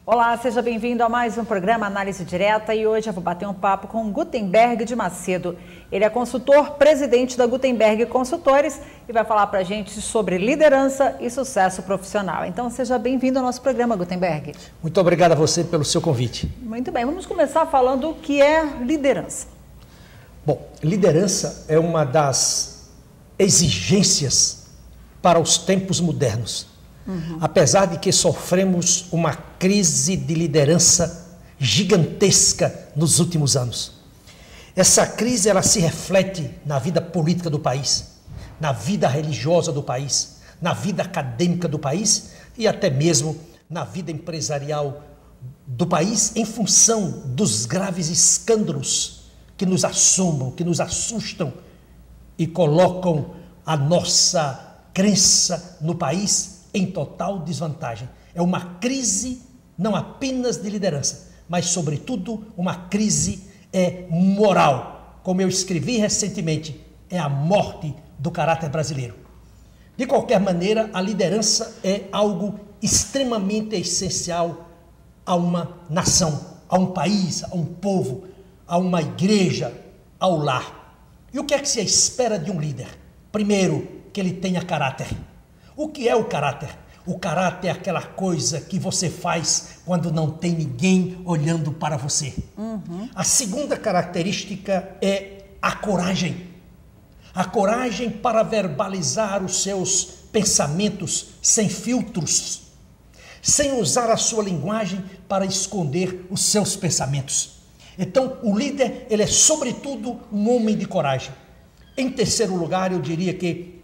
Olá, seja bem-vindo a mais um programa Análise Direta e hoje eu vou bater um papo com Gutenberg de Macedo. Ele é consultor, presidente da Gutenberg Consultores e vai falar para a gente sobre liderança e sucesso profissional. Então seja bem-vindo ao nosso programa, Gutenberg. Muito obrigado a você pelo seu convite. Muito bem, vamos começar falando o que é liderança. Bom, liderança é uma das exigências para os tempos modernos. Apesar de que sofremos uma crise de liderança gigantesca nos últimos anos. Essa crise ela se reflete na vida política do país, na vida religiosa do país, na vida acadêmica do país e até mesmo na vida empresarial do país, em função dos graves escândalos que nos assombram, que nos assustam e colocam a nossa crença no país em total desvantagem. É uma crise não apenas de liderança, mas sobretudo uma crise moral. Como eu escrevi recentemente, é a morte do caráter brasileiro. De qualquer maneira, a liderança é algo extremamente essencial a uma nação, a um país, a um povo, a uma igreja, ao lar. E o que é que se espera de um líder? Primeiro, que ele tenha caráter. O que é o caráter? O caráter é aquela coisa que você faz quando não tem ninguém olhando para você. A segunda característica é a coragem. A coragem para verbalizar os seus pensamentos sem filtros, sem usar a sua linguagem para esconder os seus pensamentos. Então, o líder, ele é sobretudo um homem de coragem. Em terceiro lugar, eu diria que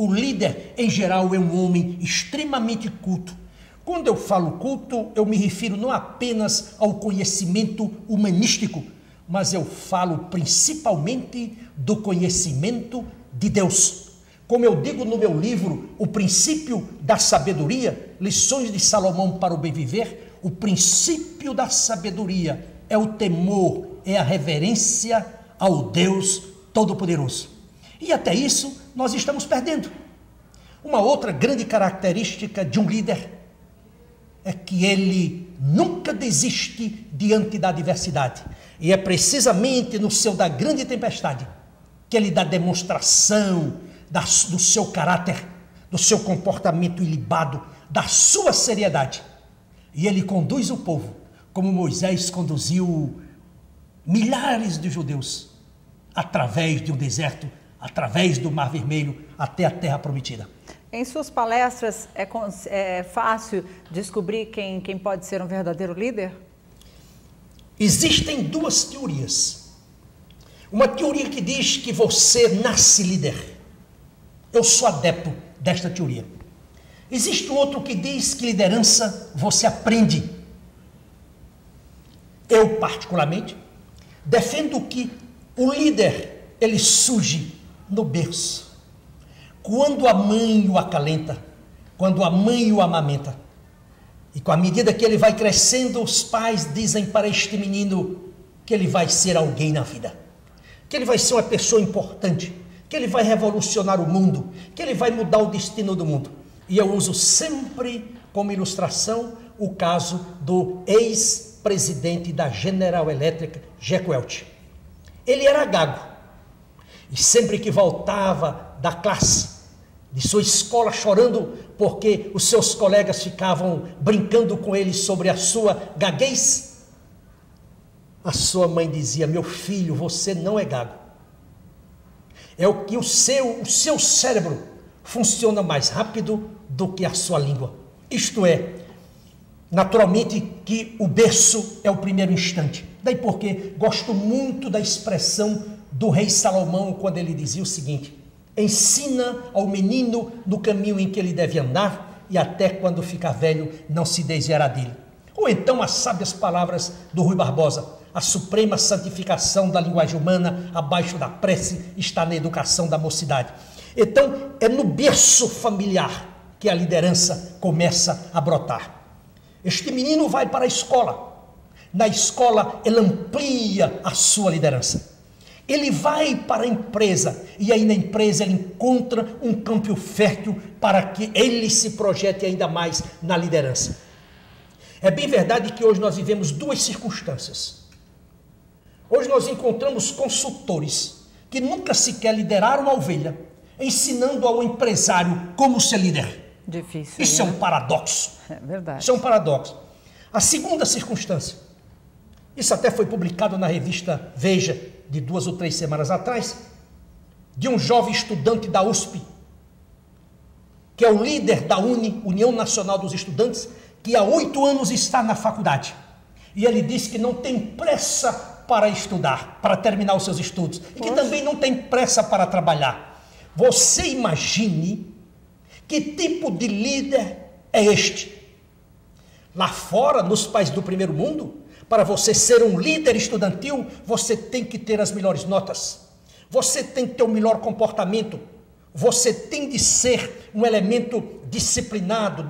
o líder, em geral, é um homem extremamente culto. Quando eu falo culto, eu me refiro não apenas ao conhecimento humanístico, mas eu falo principalmente do conhecimento de Deus. Como eu digo no meu livro, O Princípio da Sabedoria, Lições de Salomão para o Bem Viver, o princípio da sabedoria é o temor, é a reverência ao Deus Todo-Poderoso. E até isso nós estamos perdendo. Uma outra grande característica de um líder é que ele nunca desiste diante da adversidade. E é precisamente no seu da grande tempestade que ele dá demonstração do seu caráter, do seu comportamento ilibado, da sua seriedade. E ele conduz o povo, como Moisés conduziu milhares de judeus através de um deserto, através do Mar Vermelho até a Terra Prometida. Em suas palestras, é fácil descobrir quem pode ser um verdadeiro líder? Existem duas teorias. Uma teoria que diz que você nasce líder. Eu sou adepto desta teoria. Existe outro que diz que liderança você aprende. Eu, particularmente, defendo que o líder, ele surge no berço, quando a mãe o acalenta, quando a mãe o amamenta. E com a medida que ele vai crescendo, os pais dizem para este menino que ele vai ser alguém na vida, que ele vai ser uma pessoa importante, que ele vai revolucionar o mundo, que ele vai mudar o destino do mundo. E eu uso sempre como ilustração o caso do ex-presidente da General Electric, Jack Welch. Ele era gago. E sempre que voltava da classe, de sua escola, chorando porque os seus colegas ficavam brincando com ele sobre a sua gaguez, a sua mãe dizia: meu filho, você não é gago. É o que o seu cérebro funciona mais rápido do que a sua língua. Isto é, naturalmente que o berço é o primeiro instante. Daí porque gosto muito da expressão do rei Salomão, quando ele dizia o seguinte: ensina ao menino no caminho em que ele deve andar, e até quando ficar velho não se desviará dele. Ou então as sábias palavras do Rui Barbosa: a suprema santificação da linguagem humana, abaixo da prece, está na educação da mocidade. Então, é no berço familiar que a liderança começa a brotar. Este menino vai para a escola. Na escola, ele amplia a sua liderança. Ele vai para a empresa, e aí na empresa ele encontra um campo fértil para que ele se projete ainda mais na liderança. É bem verdade que hoje nós vivemos duas circunstâncias. Hoje nós encontramos consultores que nunca sequer lideraram uma ovelha, ensinando ao empresário como ser líder. Difícil. Isso é um paradoxo. É verdade. Isso é um paradoxo. A segunda circunstância, isso até foi publicado na revista Veja, de 2 ou 3 semanas atrás, de um jovem estudante da USP, que é o líder da União Nacional dos Estudantes, que há 8 anos está na faculdade. E ele disse que não tem pressa para estudar, para terminar os seus estudos, e que também não tem pressa para trabalhar. Você imagine que tipo de líder é este? Lá fora, nos países do primeiro mundo, para você ser um líder estudantil, você tem que ter as melhores notas, você tem que ter o melhor comportamento, você tem de ser um elemento disciplinado,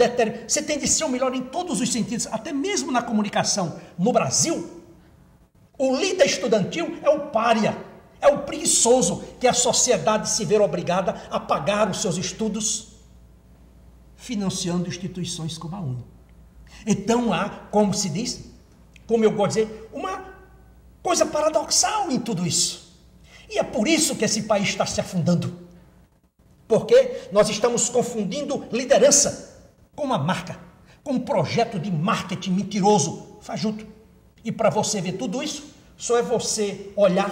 você tem de ser o melhor em todos os sentidos, até mesmo na comunicação. No Brasil, o líder estudantil é o pária, é o preguiçoso, que a sociedade se vê obrigada a pagar os seus estudos, financiando instituições como a UNE. Então há, como se diz, como eu gosto de dizer, uma coisa paradoxal em tudo isso. E é por isso que esse país está se afundando. Porque nós estamos confundindo liderança com uma marca, com um projeto de marketing mentiroso, fajuto. E para você ver tudo isso, só é você olhar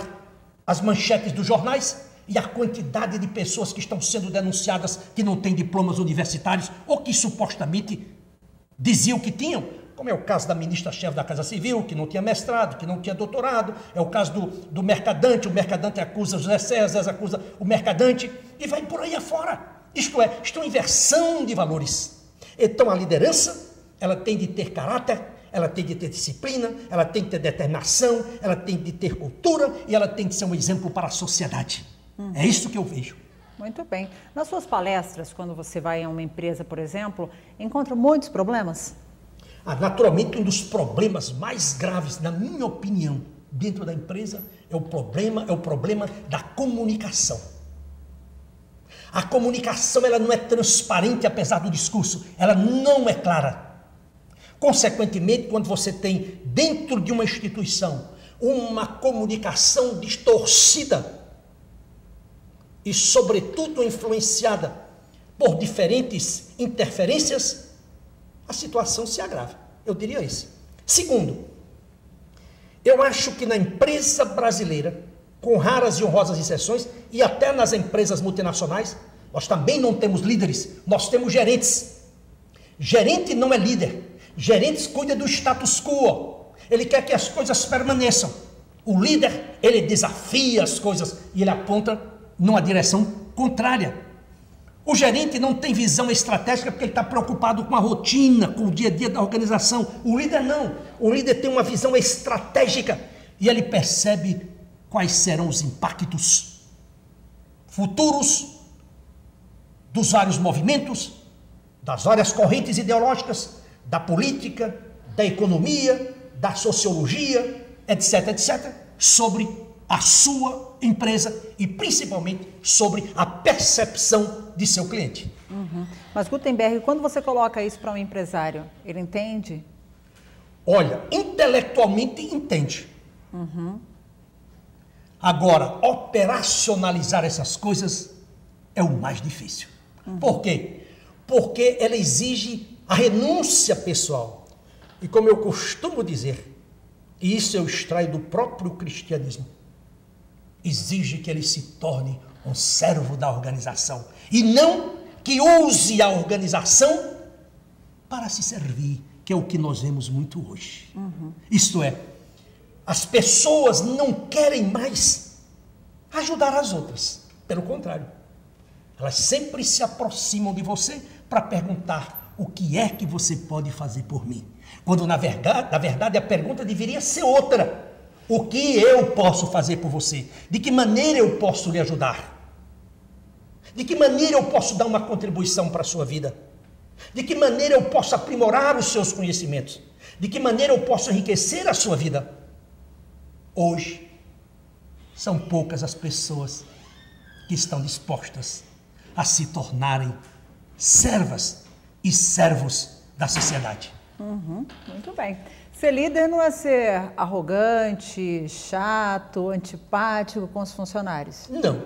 as manchetes dos jornais e a quantidade de pessoas que estão sendo denunciadas que não têm diplomas universitários ou que supostamente diziam que tinham, como é o caso da ministra-chefe da Casa Civil, que não tinha mestrado, que não tinha doutorado, é o caso do mercadante, o mercadante acusa José César acusa o mercadante, e vai por aí afora. Isto é uma inversão de valores. Então a liderança, ela tem de ter caráter, ela tem de ter disciplina, ela tem de ter determinação, ela tem de ter cultura e ela tem de ser um exemplo para a sociedade. É isso que eu vejo. Muito bem. Nas suas palestras, quando você vai a uma empresa, por exemplo, encontra muitos problemas? Naturalmente, um dos problemas mais graves, na minha opinião, dentro da empresa, é o problema da comunicação. A comunicação, ela não é transparente, apesar do discurso, ela não é clara. Consequentemente, quando você tem dentro de uma instituição uma comunicação distorcida e, sobretudo, influenciada por diferentes interferências, a situação se agrava. Eu diria isso. Segundo, eu acho que na empresa brasileira, com raras e honrosas exceções, e até nas empresas multinacionais, nós também não temos líderes, nós temos gerentes. Gerente não é líder. Gerente cuida do status quo. Ele quer que as coisas permaneçam. O líder, ele desafia as coisas e ele aponta numa direção contrária. O gerente não tem visão estratégica porque ele está preocupado com a rotina, com o dia a dia da organização. O líder não. O líder tem uma visão estratégica e ele percebe quais serão os impactos futuros dos vários movimentos, das várias correntes ideológicas, da política, da economia, da sociologia, etc., etc., sobre a sua empresa e principalmente sobre a percepção de seu cliente. Mas Gutenberg, quando você coloca isso para um empresário, ele entende? Olha, intelectualmente entende. Agora, operacionalizar essas coisas é o mais difícil. Por quê? Porque ela exige a renúncia pessoal. E como eu costumo dizer, e isso eu extraio do próprio cristianismo, exige que ele se torne um servo da organização e não que use a organização para se servir, que é o que nós vemos muito hoje. Isto é, as pessoas não querem mais ajudar as outras, pelo contrário, elas sempre se aproximam de você para perguntar o que é que você pode fazer por mim, quando na verdade a pergunta deveria ser outra. O que eu posso fazer por você? De que maneira eu posso lhe ajudar? De que maneira eu posso dar uma contribuição para a sua vida? De que maneira eu posso aprimorar os seus conhecimentos? De que maneira eu posso enriquecer a sua vida? Hoje, são poucas as pessoas que estão dispostas a se tornarem servas e servos da sociedade. Muito bem. Ser líder não é ser arrogante, chato, antipático com os funcionários. Não.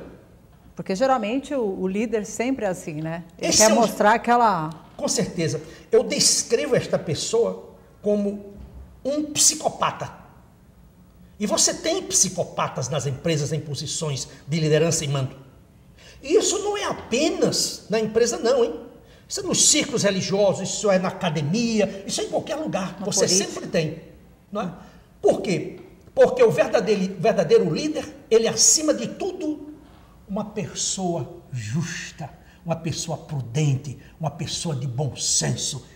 Porque geralmente o líder sempre é assim, né? Ele Esse quer é um... mostrar aquela... Com certeza. Eu descrevo esta pessoa como um psicopata. E você tem psicopatas nas empresas em posições de liderança e mando. E isso não é apenas na empresa não, hein? Isso é nos círculos religiosos, isso é na academia, isso é em qualquer lugar. Você sempre tem. Não é? Por quê? Porque o verdadeiro líder, ele é, acima de tudo, uma pessoa justa, uma pessoa prudente, uma pessoa de bom senso.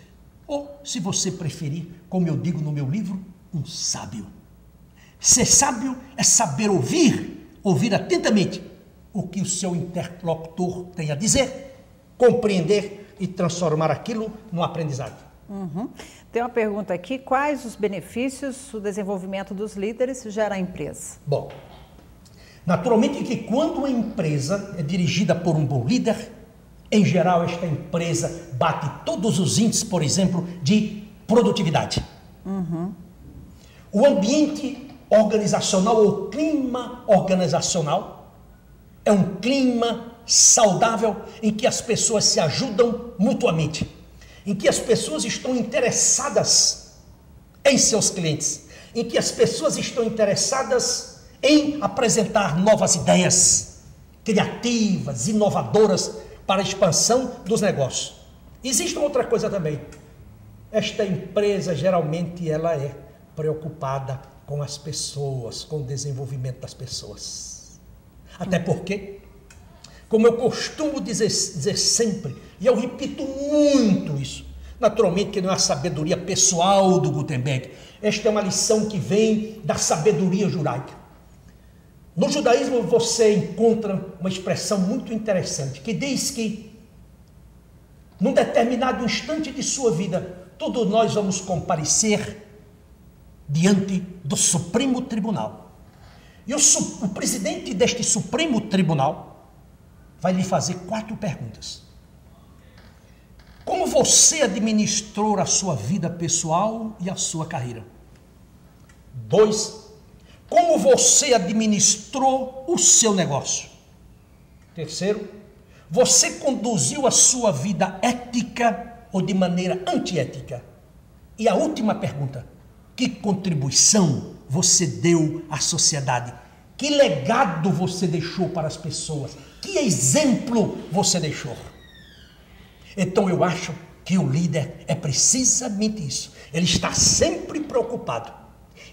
Ou, se você preferir, como eu digo no meu livro, um sábio. Ser sábio é saber ouvir atentamente o que o seu interlocutor tem a dizer, compreender e transformar aquilo num aprendizado. Tem uma pergunta aqui: quais os benefícios o desenvolvimento dos líderes gera à empresa? Bom, naturalmente que quando uma empresa é dirigida por um bom líder, em geral esta empresa bate todos os índices, por exemplo, de produtividade. O ambiente organizacional ou clima organizacional é um clima saudável em que as pessoas se ajudam mutuamente, em que as pessoas estão interessadas em seus clientes, em que as pessoas estão interessadas em apresentar novas ideias criativas, inovadoras para a expansão dos negócios. Existe outra coisa também. Esta empresa geralmente ela é preocupada com as pessoas, com o desenvolvimento das pessoas. Até porque, como eu costumo dizer sempre, e eu repito muito isso, naturalmente que não é a sabedoria pessoal do Gutenberg, esta é uma lição que vem da sabedoria judaica. No judaísmo você encontra uma expressão muito interessante, que diz que, num determinado instante de sua vida, todos nós vamos comparecer diante do Supremo Tribunal. E o presidente deste Supremo Tribunal vai lhe fazer 4 perguntas. Como você administrou a sua vida pessoal e a sua carreira? 2. Como você administrou o seu negócio? 3. Você conduziu a sua vida ética ou de maneira antiética? E a última pergunta: que contribuição você deu à sociedade? Que legado você deixou para as pessoas? Que exemplo você deixou? Então eu acho que o líder é precisamente isso. Ele está sempre preocupado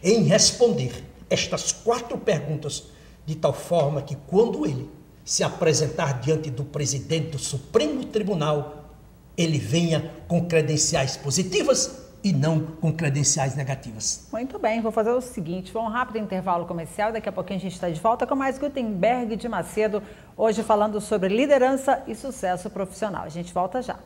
em responder estas 4 perguntas de tal forma que quando ele se apresentar diante do presidente do Supremo Tribunal, ele venha com credenciais positivas e não com credenciais negativas. Muito bem, vou fazer o seguinte, vou um rápido intervalo comercial, daqui a pouquinho a gente está de volta com mais Gutenberg de Macedo, hoje falando sobre liderança e sucesso profissional. A gente volta já.